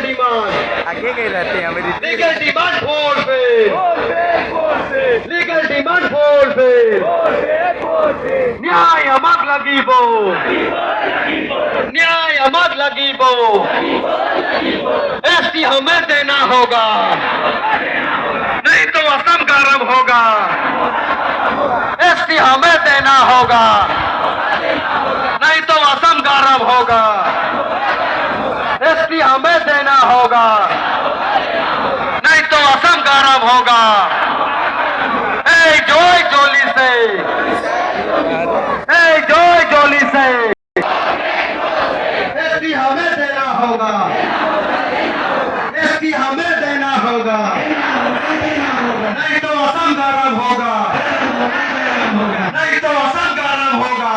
आगे गए रहते हैं हमारी legal demand fulfill legal demand fulfill न्याय मग लगिबो न्याय मग लगिबो एसटी हमें देना होगा नहीं तो असम गरम होगा एसटी हमें देना होगा नहीं तो असम गरम होगा एसटी हमें देना होगा नहीं तो असम गरम होगा जय जोली से जय जोली से एसटी हमें देना होगा एसटी हमें देना होगा नहीं तो असम गरम होगा नहीं तो असम गरम होगा